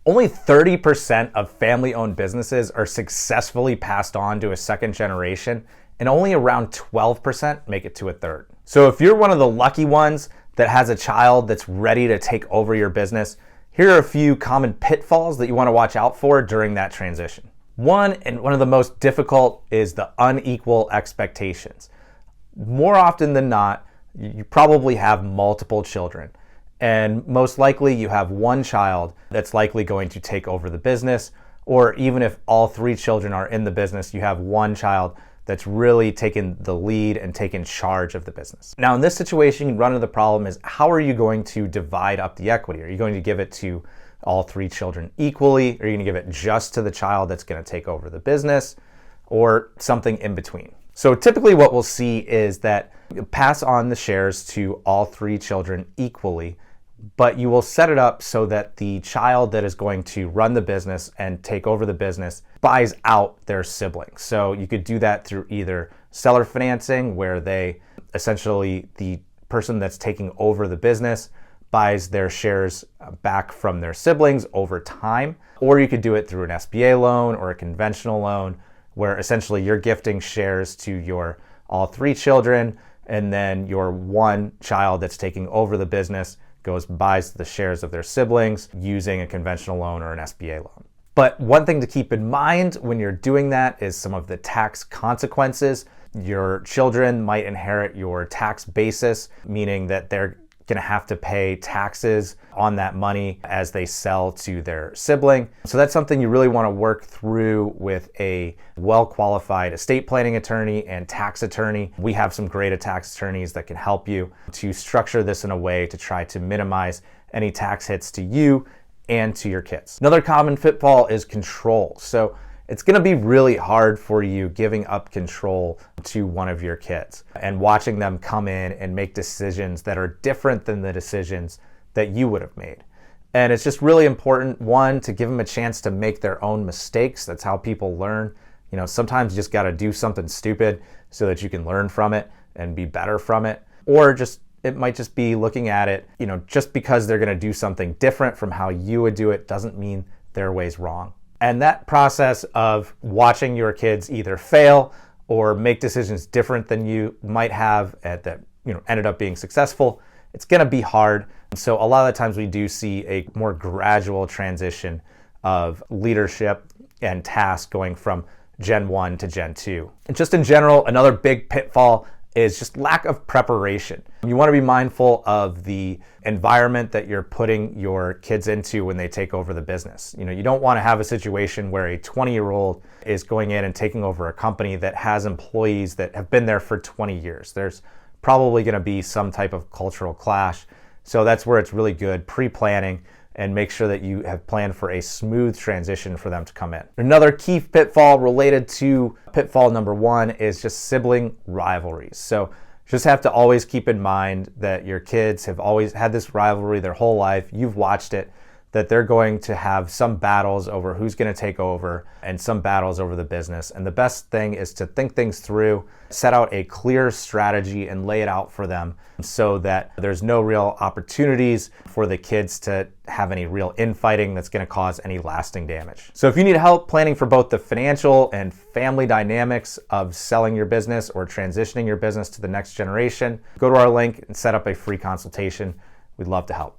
Only 30% of family-owned businesses are successfully passed on to a second generation, and only around 12% make it to a third. So if you're one of the lucky ones that has a child that's ready to take over your business, here are a few common pitfalls that you want to watch out for during that transition. One, and one of the most difficult, is the unequal expectations. More often than not, you probably have multiple children, and most likely you have one child that's likely going to take over the business, or even if all three children are in the business, you have one child that's really taken the lead and taken charge of the business. Now in this situation, you run into the problem is, how are you going to divide up the equity? Are you going to give it to all three children equally? Are you going to give it just to the child that's going to take over the business, or something in between? So typically what we'll see is that you pass on the shares to all three children equally, but you will set it up so that the child that is going to run the business and take over the business buys out their siblings. So you could do that through either seller financing, where they essentially, the person that's taking over the business buys their shares back from their siblings over time, or you could do it through an SBA loan or a conventional loan, where essentially you're gifting shares to your all three children, and then your one child that's taking over the business buys the shares of their siblings using a conventional loan or an SBA loan. But one thing to keep in mind when you're doing that is some of the tax consequences. Your children might inherit your tax basis, meaning that they're going to have to pay taxes on that money as they sell to their sibling. So that's something you really want to work through with a well-qualified estate planning attorney and tax attorney. We have some great tax attorneys that can help you to structure this in a way to try to minimize any tax hits to you and to your kids. Another common pitfall is control. So it's going to be really hard for you giving up control to one of your kids and watching them come in and make decisions that are different than the decisions that you would have made. And it's just really important, one, to give them a chance to make their own mistakes. That's how people learn. You know, sometimes you just got to do something stupid so that you can learn from it and be better from it. Or just, it might just be looking at it, you know, just because they're going to do something different from how you would do it doesn't mean their way's wrong. And that process of watching your kids either fail or make decisions different than you might have that, you know, ended up being successful, it's going to be hard. And so a lot of the times we do see a more gradual transition of leadership and task going from Gen 1 to Gen 2. And just in general, another big pitfall is just lack of preparation. You want to be mindful of the environment that you're putting your kids into when they take over the business. You know, you don't want to have a situation where a 20-year-old is going in and taking over a company that has employees that have been there for 20 years. There's probably going to be some type of cultural clash. So that's where it's really good pre-planning and make sure that you have planned for a smooth transition for them to come in. Another key pitfall related to pitfall number one is just sibling rivalries. So just have to always keep in mind that your kids have always had this rivalry their whole life. You've watched it, that they're going to have some battles over who's going to take over and some battles over the business. And the best thing is to think things through, set out a clear strategy and lay it out for them so that there's no real opportunities for the kids to have any real infighting that's going to cause any lasting damage. So if you need help planning for both the financial and family dynamics of selling your business or transitioning your business to the next generation, go to our link and set up a free consultation. We'd love to help.